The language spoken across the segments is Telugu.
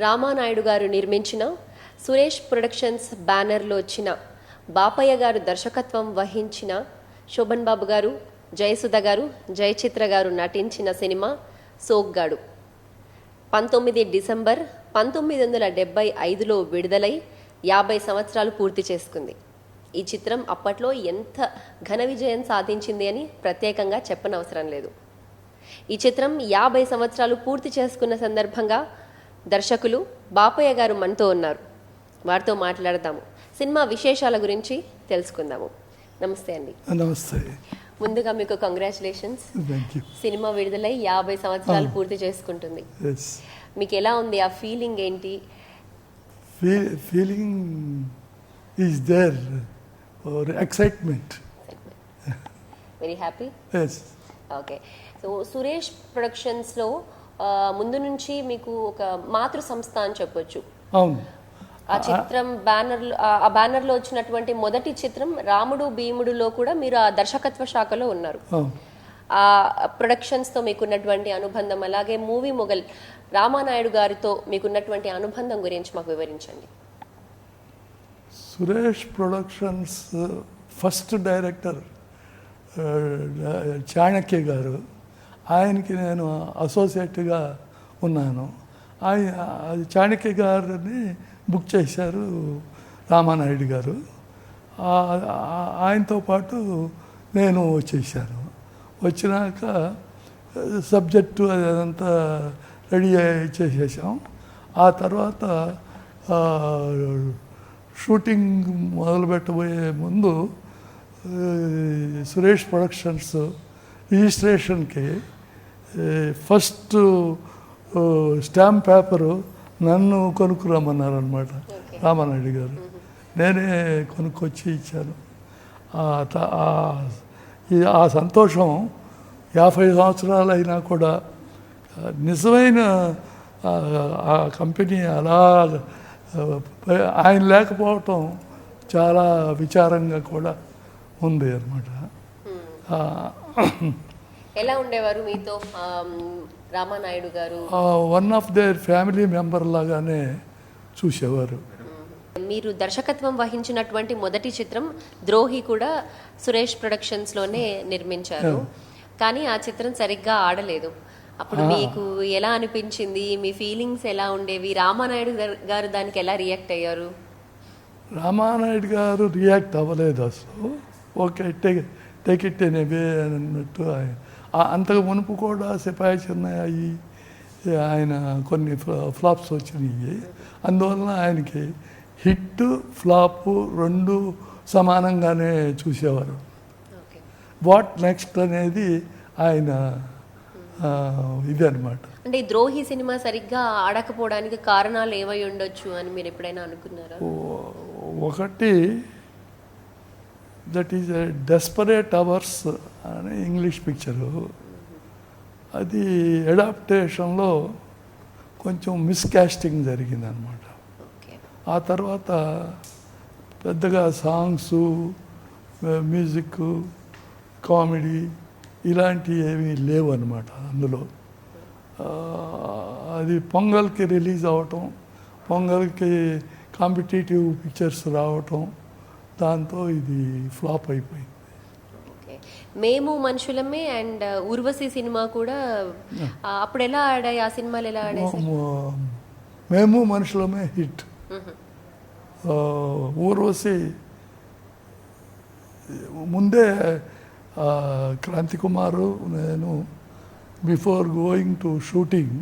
రామానాయుడు గారు నిర్మించిన సురేష్ ప్రొడక్షన్స్ బ్యానర్లో వచ్చిన బాపయ్య గారు దర్శకత్వం వహించిన శోభన్ బాబు గారు, జయసుధ గారు, జయచిత్ర గారు నటించిన సినిమా సోగ్గాడు 19 డిసెంబర్ 1975లో విడుదలై 50 సంవత్సరాలు పూర్తి చేసుకుంది. ఈ చిత్రం అప్పట్లో ఎంత ఘన విజయం సాధించింది అని ప్రత్యేకంగా చెప్పనవసరం లేదు. ఈ చిత్రం 50 సంవత్సరాలు పూర్తి చేసుకున్న సందర్భంగా దర్శకులు బాపయ్య గారు మనతో ఉన్నారు. వారితో మాట్లాడదాము, సినిమా విశేషాల గురించి తెలుసుకుందాము. నమస్తే అండి. నమస్తే. ముందుగా మీకు కంగ్రాచులేషన్స్. సినిమా విడుదలై 50 సంవత్సరాలు పూర్తి చేసుకుంటుంది. మీకు ఎలా ఉంది? ఆ ఫీలింగ్ ఏంటి? Feeling is there or excitement. Very happy? Yes. Okay. So Suresh ప్రొడక్షన్స్లో ముందు నుంచి మీకు ఒక మాతృ సంస్థ అని చెప్పొచ్చు. అవును. ఆ చిత్రం బ్యానర్లో వచ్చినటువంటి మొదటి చిత్రం రాముడు భీముడులో కూడా మీరు ఆ దర్శకత్వ శాఖలో ఉన్నారు. ఆ ప్రొడక్షన్స్తో మీకున్నటువంటి అనుబంధం, అలాగే మూవీ మొగల్ రామానాయుడు గారితో మీకున్నటువంటి అనుబంధం గురించి మాకు వివరించండి. Suresh productions first director Chanakya గారు, ఆయనకి నేను అసోసియేట్గా ఉన్నాను. చాణక్య గారిని బుక్ చేశారు రామానాయుడు గారు. ఆయనతో పాటు నేను వచ్చేసాను. వచ్చినాక సబ్జెక్టు అదంతా రెడీ చేసేసాం. ఆ తర్వాత షూటింగ్ మొదలుపెట్టబోయే ముందు సురేష్ ప్రొడక్షన్స్ రిజిస్ట్రేషన్కి ఫస్ట్ స్టాంప్ పేపరు నన్ను కొనుక్కురమ్మన్నారు అనమాట రామానాయుడు గారు. నేనే కొనుక్కొచ్చి ఇచ్చాను. ఆ సంతోషం 50 సంవత్సరాలు అయినా కూడా నిజమైన ఆ కంపెనీ అలా ఆయన లేకపోవటం చాలా విచారంగా కూడా ఉంది అన్నమాట. ఎలా ఉండేవారు మీతో రామానాయుడు గారు? One of their family member లాగానే చూసేవారు. మీరు దర్శకత్వం వహించినటువంటి మొదటి చిత్రం ద్రోహి కూడా సురేష్ ప్రొడక్షన్స్లోనే నిర్మించారు, కానీ ఆ చిత్రం సరిగ్గా ఆడలేదు. అప్పుడు మీకు ఎలా అనిపించింది? మీ ఫీలింగ్స్ ఎలా ఉండేవి? రామానాయుడు గారు దానికి ఎలా రియాక్ట్ అయ్యారు? రామానాయుడు గారు రియాక్ట్ అవ్వలేదు అసలు. ఓకే, టేక్ ఇట్ ఎన్ అవే అన్నట్టు. అంతకు మునుపు కూడా సిపాయి చిన్నయ్యి ఆయన కొన్ని ఫ్లాప్స్ వచ్చినాయి. అందువలన ఆయనకి హిట్ ఫ్లాప్ రెండు సమానంగానే చూసేవారు. వాట్ నెక్స్ట్ అనేది ఆయన ఇది అనమాట. అంటే ఈ ద్రోహి సినిమా సరిగ్గా ఆడకపోవడానికి కారణాలు ఏమై ఉండొచ్చు అని మీరు ఎప్పుడైనా అనుకున్నారా? ఒకటి, దట్ ఈజ్ డెస్పరేట్ అవర్స్ అని ఇంగ్లీష్ పిక్చరు. అది అడాప్టేషన్లో కొంచెం మిస్కాస్టింగ్ జరిగింది అనమాట. ఆ తర్వాత పెద్దగా సాంగ్స్, మ్యూజిక్, కామెడీ ఇలాంటివి ఏమీ లేవు అనమాట అందులో. అది పొంగల్కి రిలీజ్ అవ్వటం, పొంగల్కి కాంపిటేటివ్ పిక్చర్స్ రావటం, దాంతో ఇది ఫ్లాప్ అయిపోయింది. మేము మనుషులమే అండ్ ఊర్వశి సినిమా కూడా అప్పుడు ఎలా ఆడాయి? ఆ సినిమాలు ఎలా ఆడాయి? మేము మనుషులమే హిట్. ఊర్వశి ముందే క్రాంతి కుమారు నేను బిఫోర్ గోయింగ్ టు షూటింగ్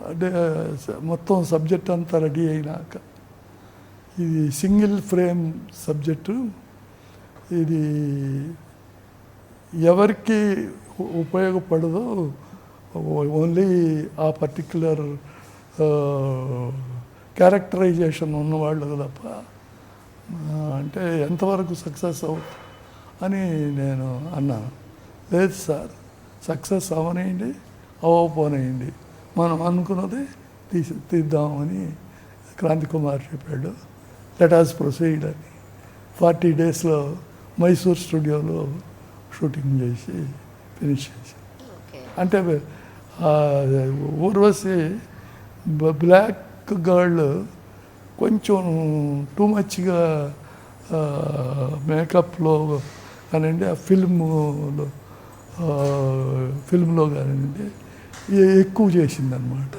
అంటే మొత్తం సబ్జెక్ట్ అంతా రెడీ అయినాక, ఇది సింగిల్ ఫ్రేమ్ సబ్జెక్టు, ఇది ఎవరికి ఉపయోగపడదో ఓన్లీ ఆ పర్టిక్యులర్ క్యారెక్టరైజేషన్ ఉన్నవాళ్ళు తప్ప, అంటే ఎంతవరకు సక్సెస్ అవుతుంది అని నేను అన్నాను. లేదు సార్, సక్సెస్ అవనేయండి, అవ్వకపోనేయండి, మనం అనుకున్నది తీద్దామని క్రాంతి కుమార్ చెప్పాడు. లెట్ us ప్రొసీడ్ అని 40 daysలో మైసూర్ స్టూడియోలో షూటింగ్ చేసి ఫినిష్ చేశాను. అంటే ఊర్వశి బ్లాక్ గర్ల్ కొంచెం టూ మచ్గా మేకప్లో కానివ్వండి, ఆ ఫిల్మ్లో కానివ్వండి ఎక్కువ చేసిందనమాట.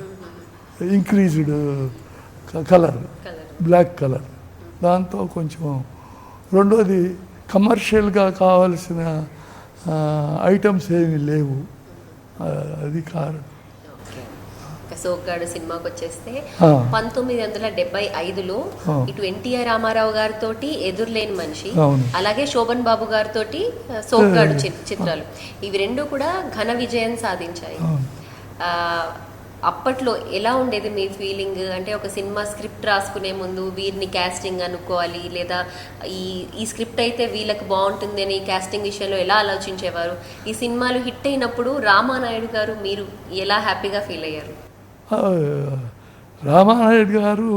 Increased colour, black colour. దాంతో కొంచెం రెండోది కమర్షియల్గా కావాల్సిన ఐటమ్స్ ఏమీ లేవు. అది కారణం. సోగ్గాడు సినిమాకి వచ్చేస్తే 1975లో ఇటు ఎన్టీఆర్ రామారావు గారితో ఎదురులేని మనిషి, అలాగే శోభన్ బాబు గారితో సోగ్గాడు చిత్రాలు, ఇవి రెండు కూడా ఘన విజయం సాధించాయి. అప్పట్లో ఎలా ఉండేది మీ ఫీలింగ్? అంటే ఒక సినిమా స్క్రిప్ట్ రాసుకునే ముందు వీరిని క్యాస్టింగ్ అనుకోవాలి, లేదా ఈ స్క్రిప్ట్ అయితే వీళ్ళకి బాగుంటుంది అని క్యాస్టింగ్ విషయంలో ఎలా ఆలోచించేవారు? ఈ సినిమాలు హిట్ అయినప్పుడు రామానాయుడు గారు మీరు ఎలా హ్యాపీగా ఫీల్ అయ్యారు? రామానాయుడు గారు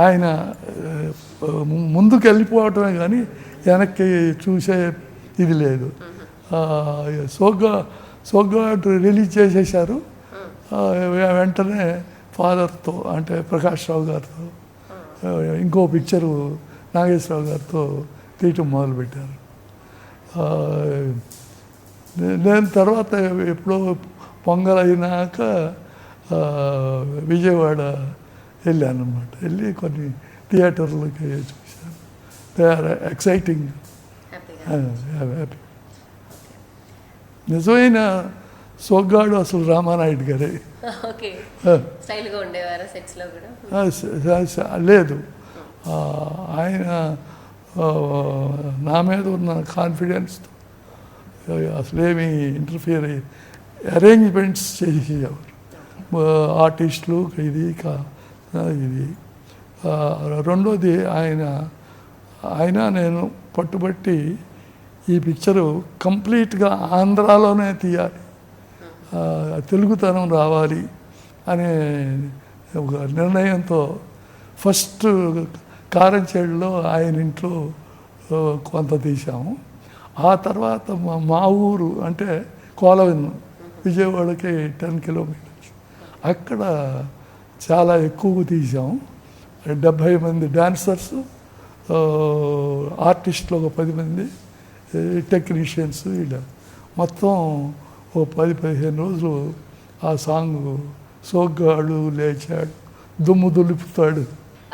ఆయన ముందుకు వెళ్ళిపోవటమే కానీ వెనక్కి చూసే ఇది లేదు. సోగ్గాడు రిలీజ్ చేసేసారు. వెంటనే ఫాదర్తో అంటే ప్రకాష్ రావు గారితో ఇంకో పిక్చరు నాగేశ్వరరావు గారితో తీయటం మొదలుపెట్టారు. నేను తర్వాత ఎప్పుడో పొంగల్ అయినాక విజయవాడ వెళ్ళాను అనమాట. వెళ్ళి కొన్ని థియేటర్లకి చూశాను. They are exciting, happy. నిజమైన సోగ్గాడు అసలు రామానాయుడు గారే. లేదు, ఆయన నా మీద ఉన్న కాన్ఫిడెన్స్తో అసలేమి ఇంటర్ఫియర్ అయ్యి అరేంజ్మెంట్స్ చేసేవారు ఆర్టిస్టులు. ఇది రెండోది ఆయన నేను పట్టుబట్టి ఈ పిక్చరు కంప్లీట్గా ఆంధ్రాలోనే తీయాలి, తెలుగుతనం రావాలి అనే ఒక నిర్ణయంతో ఫస్ట్ కారంచేడులో ఆయన ఇంట్లో కొంత తీసాము. ఆ తర్వాత మా ఊరు అంటే కోలవెన్ను, విజయవాడకి 10 కిలోమీటర్స్, అక్కడ చాలా ఎక్కువ తీసాము. 70 మంది డాన్సర్స్, ఆర్టిస్టులు ఒక 10 మంది, టెక్నీషియన్స్, ఇలా మొత్తం ఓ 10-15 రోజులు ఆ సాంగ్ సోగ్గాడు లేచాడు దుమ్ము దులుపుతాడు.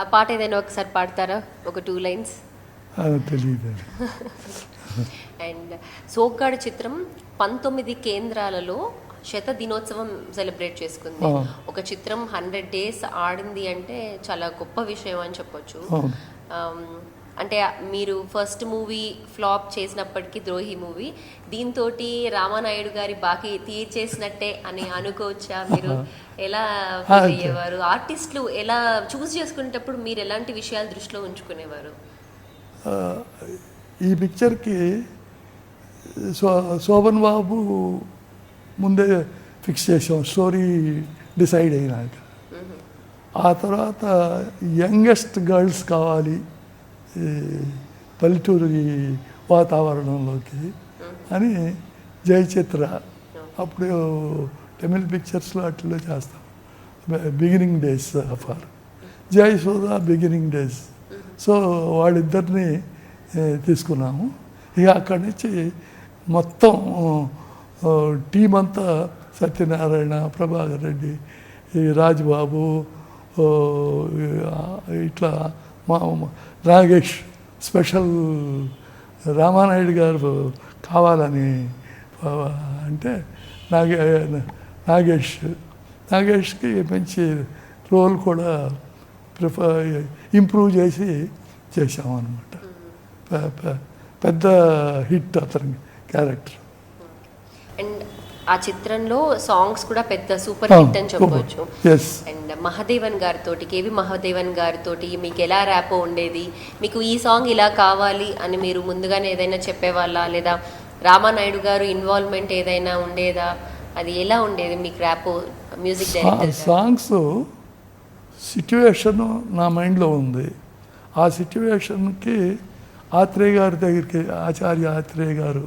ఆ పాట ఏదైనా ఒకసారి పాడతారా, ఒక 2 లైన్స్? తెలియదు. అండ్ సోగ్గాడు చిత్రం 19 కేంద్రాలలో దినోత్సవం సెలబ్రేట్ చేసుకుంది. ఒక చిత్రం 100 days ఆడింది అంటే చాలా గొప్ప విషయం అని చెప్పొచ్చు. అంటే మీరు ఫస్ట్ మూవీ ఫ్లాప్ చేసినప్పటికీ, ద్రోహి మూవీ, దీంతో రామానాయుడు గారి బాకీ తీర్చేసినట్టే అని అనుకోవచ్చా? మీరు ఎలా ఫీల్ అయ్యేవారు? ఆర్టిస్టులు ఎలా చూస్ చేసుకునేటప్పుడు మీరు ఎలాంటి విషయాలు దృష్టిలో ఉంచుకునేవారు? ఈ పిక్చర్కి శోభన్ బాబు ముందే ఫిక్స్ చేసాం స్టోరీ డిసైడ్ అయినాక. ఆ తర్వాత యంగెస్ట్ గర్ల్స్ కావాలి పల్లెటూరు వాతావరణంలోకి అని జయచిత్ర, అప్పుడు తమిళ్ పిక్చర్స్లో అట్లా చేస్తాం, beginning days for Jayasudha beginning days. So వాళ్ళిద్దరిని తీసుకున్నాము. ఇక అక్కడి నుంచి మొత్తం టీం అంతా సత్యనారాయణ, ప్రభాకర్ రెడ్డి, రాజ్బాబు, ఇట్లా మా నాగేష్, స్పెషల్ రామానాయుడు గారు కావాలని అంటే నాగేష్కి మంచి రోల్ కూడా ఇంప్రూవ్ చేసి చేసామన్నమాట. పెద్ద హిట్ అతని క్యారెక్టర్. అండ్ ఆ చిత్రంలో సాంగ్స్ కూడా పెద్ద సూపర్ హిట్ అని చెప్పవచ్చు. అండ్ మహాదేవన్ గారితో, కేవి మహాదేవన్ గారితో మీకు ఎలా ర్యాపో ఉండేది? మీకు ఈ సాంగ్ ఇలా కావాలి అని మీరు ముందుగానే ఏదైనా చెప్పేవాళ్ళ, లేదా రామానాయుడు గారు ఇన్వాల్వ్మెంట్ ఏదైనా ఉండేదా? అది ఎలా ఉండేది మీకు rapport music director? Songs situation నా మైండ్లో ఉంది. ఆ సిట్యువేషన్కి ఆత్రేయ గారి దగ్గరికి, ఆచార్య ఆత్రేయ గారు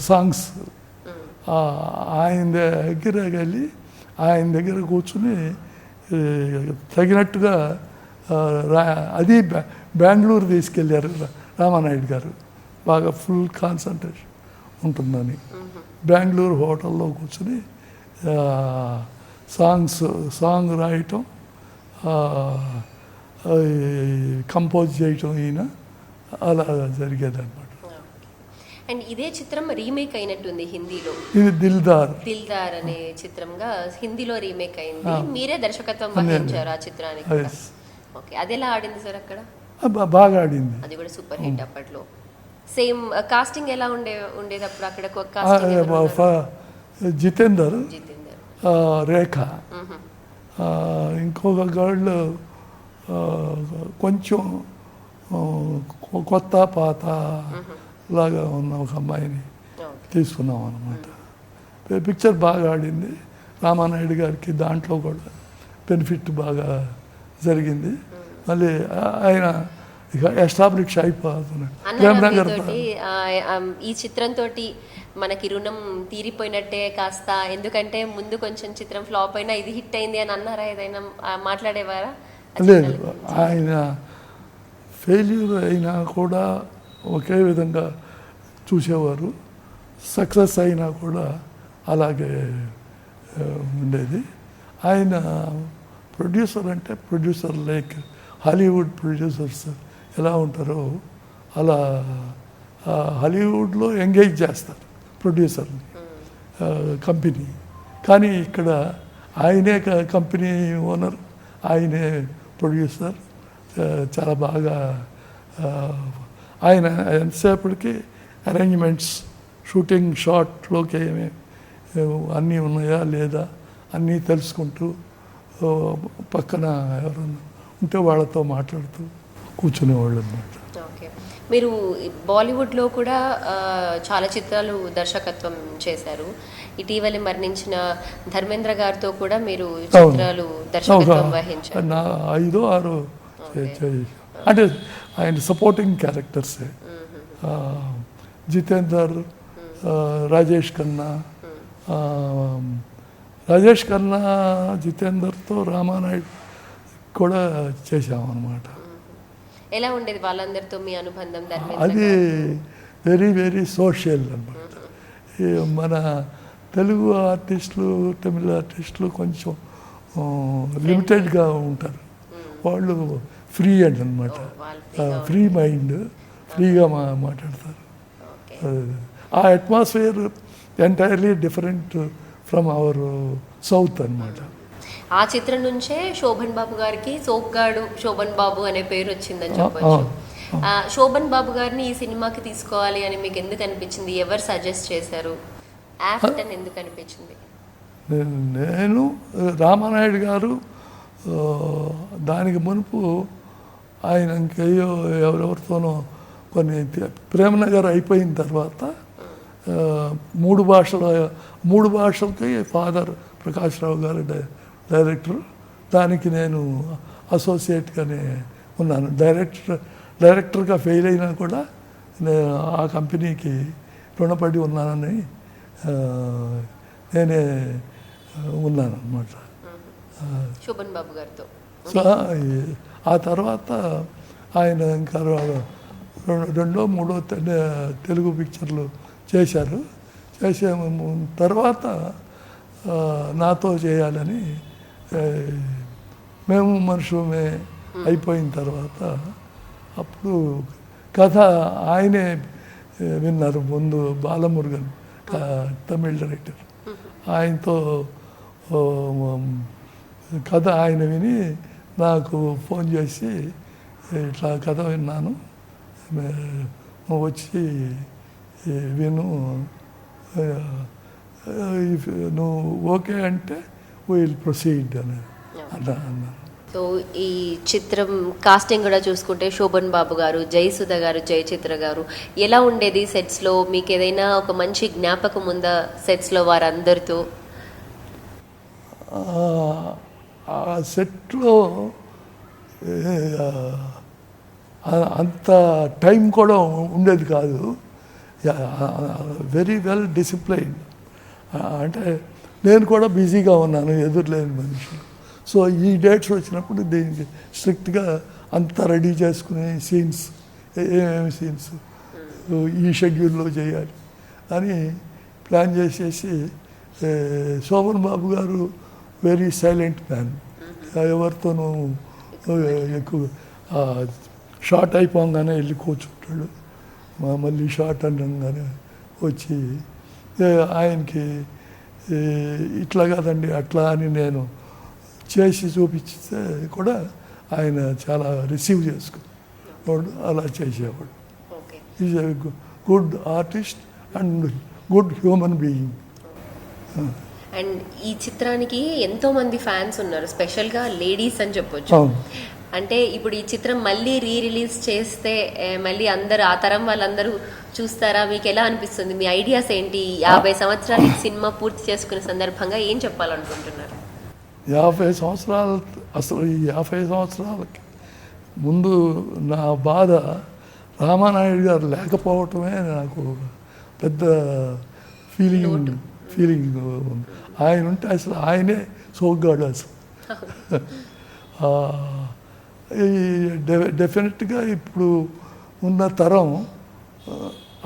సాంగ్స్, ఆయన దగ్గర వెళ్ళి ఆయన దగ్గర కూర్చుని తగినట్టుగా అది బెంగళూరు తీసుకెళ్ళారు రామానాయుడు గారు, బాగా ఫుల్ కాన్సన్ట్రేషన్ ఉంటుందని. బెంగళూరు హోటల్లో కూర్చుని సాంగ్ రాయటం, కంపోజ్ చేయటం ఈయన అలా జరిగేది అనమాట. అండ్ ఇదే చిత్రం రీమేక్ అయినట్టుంది హిందీలో. ఇది దిల్దార్ అనే చిత్రంగా హిందీలో రీమేక్ అయింది. మీరే దర్శకత్వం వహించారు ఆ చిత్రానికి కూడా. ఓకే, అది ఎలా ఆడింది సార్ అక్కడ? బాగా ఆడింది, అది కూడా సూపర్ హిట్ అప్పట్లో. సేమ్ కాస్టింగ్ ఎలా ఉండేది అప్పుడు అక్కడ? కాస్టింగ్ జితేందర్, రేఖ, ఇంకొక గర్ల్ కొంచెం కొత్త పాత లాగా ఉన్న ఒక అమ్మాయిని తీసుకున్నాం అనమాట. పిక్చర్ బాగా ఆడింది. రామానాయుడు గారికి దాంట్లో కూడా బెనిఫిట్ బాగా జరిగింది. మళ్ళీ ఆయన ఇక ఎస్టాబ్లిష్ అయిపోతున్నాడు. ఈ చిత్రంతో మనకి రుణం తీరిపోయినట్టే కాస్త, ఎందుకంటే ముందు కొంచెం చిత్రం ఫ్లాప్ అయినా ఇది హిట్ అయింది అని అన్నారా? ఏదైనా మాట్లాడేవారా? లేదు, ఆయన ఫెయిల్యూర్ అయినా కూడా ఒకే విధంగా చూసేవారు, సక్సెస్ అయినా కూడా అలాగే ఉండేది. ఆయన ప్రొడ్యూసర్ అంటే ప్రొడ్యూసర్ లైక్ హాలీవుడ్ ప్రొడ్యూసర్స్ ఎలా ఉంటారో అలా హాలీవుడ్లో ఎంగేజ్ చేస్తారు ప్రొడ్యూసర్ని, కంపెనీ. కానీ ఇక్కడ ఆయనే కంపెనీ ఓనర్, ఆయనే ప్రొడ్యూసర్. చాలా బాగా ఆయన ఎంతసేపటికి అరేంజ్మెంట్స్, షూటింగ్ షాట్లోకి ఏమి అన్నీ ఉన్నాయా లేదా అన్నీ తెలుసుకుంటూ, పక్కన ఎవరన్నా ఉంటే వాళ్ళతో మాట్లాడుతూ కూర్చునేవాళ్ళు అన్నమాట. ఓకే, మీరు బాలీవుడ్లో కూడా చాలా చిత్రాలు దర్శకత్వం చేశారు. ఇటీవల మరణించిన ధర్మేంద్ర గారితో కూడా మీరు చిత్రాలు దర్శకత్వం వహించారు. 5, 6 అంటే ఆయన సపోర్టింగ్ క్యారెక్టర్సే. జితేందర్, రాజేష్ ఖన్నా, జితేందర్తో రామానాయుడు కూడా చేశామన్నమాట. ఎలా ఉండేది వాళ్ళందరితో మీ అనుబంధం? అది వెరీ వెరీ సోషల్ అన్నమాట. మన తెలుగు ఆర్టిస్టులు, తమిళ ఆర్టిస్టులు కొంచెం లిమిటెడ్గా ఉంటారు. వాళ్ళు ఫ్రీ అండ్ అనమాట, ఫ్రీ మైండ్, ఫ్రీగా మాట్లాడతారు. ఆ atmosphere entirely different from our south అనమాట. ఆ చిత్రం నుంచే శోభన్ బాబు గారికి సోగ్గాడు శోభన్ బాబు అనే పేరు వచ్చిందని చెప్పొచ్చు. శోభన్ బాబు గారిని ఈ సినిమాకి తీసుకోవాలి అని మీకు ఎందుకు అనిపించింది? ఎవరు సజెస్ట్ చేశారు? యాప్ట్ అని ఎందుకు అనిపించింది? నేను రామానాయుడు గారు దానికి మునుపు ఆయన ఇంకేయో ఎవరెవరితోనో కొన్ని ప్రేమనగర్ అయిపోయిన తర్వాత 3 భాషలకి ఫాదర్ ప్రకాష్ రావు గారు డైరెక్టర్, దానికి నేను అసోసియేట్గానే ఉన్నాను. డైరెక్టర్గా ఫెయిల్ అయినా కూడా నేను ఆ కంపెనీకి రుణపడి ఉన్నానని నేనే ఉన్నాను అన్నమాట. శోభన్ బాబు గారితో. సో ఆ తర్వాత ఆయన ఇంకా 2, 3 తెలుగు పిక్చర్లు చేశారు. చేసే తర్వాత నాతో చేయాలని మేము మనుషులమే అయిపోయిన తర్వాత అప్పుడు కథ ఆయనే విన్నారు. ముందు బాలమురుగన్ తమిళ డైరెక్టర్, ఆయనతో కథ ఆయన విని నాకు ఫోన్ చేసి ఇట్లా కథ విన్నాను, వచ్చి విను, నువ్వు ఓకే అంటే విల్ ప్రొసీడ్ అని అన్నాను. సో ఈ చిత్రం కాస్టింగ్ కూడా చూసుకుంటే శోభన్ బాబు గారు, జయసుధ గారు, జయచిత్ర గారు ఎలా ఉండేది సెట్స్లో? మీకు ఏదైనా ఒక మంచి జ్ఞాపకం ఉందా సెట్స్లో వారందరితో? ఆ సెట్లో అంత టైం కూడా ఉండేది కాదు. Very well disciplined. అంటే నేను కూడా బిజీగా ఉన్నాను, ఎదురులేని మనిషి. సో ఈ డేట్స్ వచ్చినప్పుడు దీనికి స్ట్రిక్ట్గా అంతా రెడీ చేసుకునే సీన్స్, ఏమేమి సీన్స్ ఈ షెడ్యూల్లో చేయాలి అని ప్లాన్ చేసేసి, శోభన్ బాబు గారు వెరీ సైలెంట్ మ్యాన్, ఎవరితోనూ ఎక్కువ షార్ట్ అయిపోగానే వెళ్ళి కూర్చుంటాడు, మళ్ళీ షార్ట్ అనగానే వచ్చి ఆయనకి ఇట్లా కాదండి అట్లా అని నేను చేసి చూపించితే కూడా ఆయన చాలా రిసీవ్ చేసుకునేవాడు, అలా చేసేవాడు. Is a good artist and good human being. And ఈ చిత్రానికి ఎంతో మంది ఫ్యాన్స్ ఉన్నారు, స్పెషల్గా లేడీస్ అని చెప్పొచ్చు. అంటే ఇప్పుడు ఈ చిత్రం మళ్ళీ రిలీజ్ చేస్తే మళ్ళీ అందరు ఆ తరం వాళ్ళందరూ చూస్తారా? మీకు ఎలా అనిపిస్తుంది? మీ ఐడియాస్ ఏంటి? 50 సంవత్సరాలు ఈ సినిమా పూర్తి చేసుకునే సందర్భంగా ఏం చెప్పాలనుకుంటున్నారు? 50 సంవత్సరాలు, అసలు ఈ 50 సంవత్సరాలకి ముందు నా బాధ రామానాయుడు గారు లేకపోవటమే నాకు పెద్ద ఫీలింగ్ ఉంది. ఆయన ఉంటే అసలు ఆయనే సోగ్గాడు అసలు. డెఫినెట్గా ఇప్పుడు ఉన్న తరం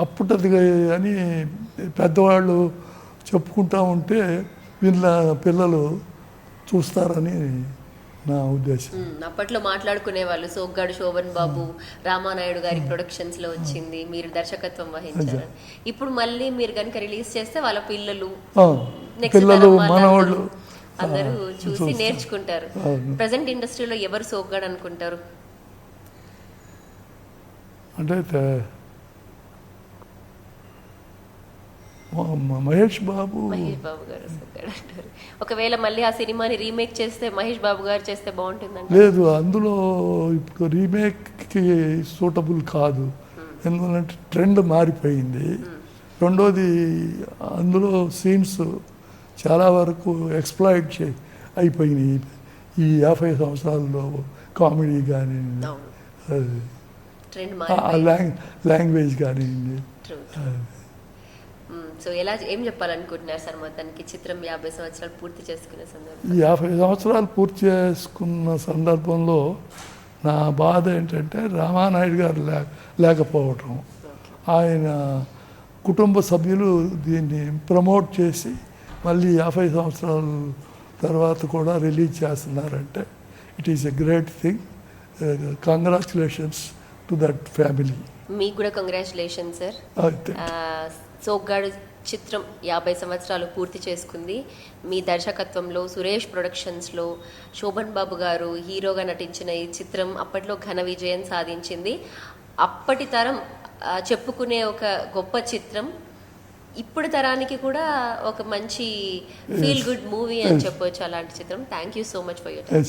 అప్పుటది అని పెద్దవాళ్ళు చెప్పుకుంటూ ఉంటే వీళ్ళ పిల్లలు చూస్తారని నా ఉద్దేశం. అప్పట్లో మాట్లాడుకునే వాళ్ళు సోగ్గాడు శోభన్ బాబు రామానాయుడు గారి ప్రొడక్షన్స్ లో వచ్చింది, మీరు దర్శకత్వం వహించారు. ఇప్పుడు మళ్ళీ మీరు కనుక రిలీజ్ చేస్తే వాళ్ళ పిల్లలు మనవాళ్ళు అందరూ చూసి నేర్చుకుంటారు. ప్రెసెంట్ ఇండస్ట్రీలో ఎవరు సోగ్గాడు అనుకుంటారు? అంటే మహేష్ బాబు గారు సోగ్గాడు అంటారు. ఒకవేళ మళ్ళీ ఆ సినిమాని రీమేక్ చేస్తే మహేష్ బాబు గారు చేస్తే బాగుంటుందంట. లేదు, అందులో ఇప్పుడు రీమేక్కి సూటబుల్ కాదు, ఎందుకంటే ట్రెండ్ మారిపోయింది. రెండోది అందులో సీన్స్ చాలా వరకు ఎక్స్ప్లాయిట్ అయిపోయినాయి ఈ 50 సంవత్సరాల్లో. కామెడీ కానీ లాంగ్వేజ్ కానీ. సో ఎలా ఏం చెప్పాలనుకుంటున్నారు సార్ మొత్తానికి చిత్రం 50 సంవత్సరాలు పూర్తి చేసుకునే సందర్భం? ఈ 50 సంవత్సరాలు పూర్తి చేసుకున్న సందర్భంలో నా బాధ ఏంటంటే రామానాయుడు గారు లేకపోవటం. ఆయన కుటుంబ సభ్యులు దీన్ని ప్రమోట్ చేసి మళ్ళీ 50 సంవత్సరాల తర్వాత కూడా రిలీజ్ చేస్తున్నారంటే it is a great thing. Congratulations to that family. మీకు కూడా కంగ్రాచులేషన్ సార్. సోగ్గాడు చిత్రం 50 సంవత్సరాలు పూర్తి చేసుకుంది. మీ దర్శకత్వంలో సురేష్ ప్రొడక్షన్స్లో శోభన్ బాబు గారు హీరోగా నటించిన ఈ చిత్రం అప్పట్లో ఘన విజయం సాధించింది. అప్పటి తరం చెప్పుకునే ఒక గొప్ప చిత్రం, ఇప్పుడు తరానికి కూడా ఒక మంచి ఫీల్ గుడ్ మూవీ అని చెప్పొచ్చు అలాంటి చిత్రం. Thank you so much for your time.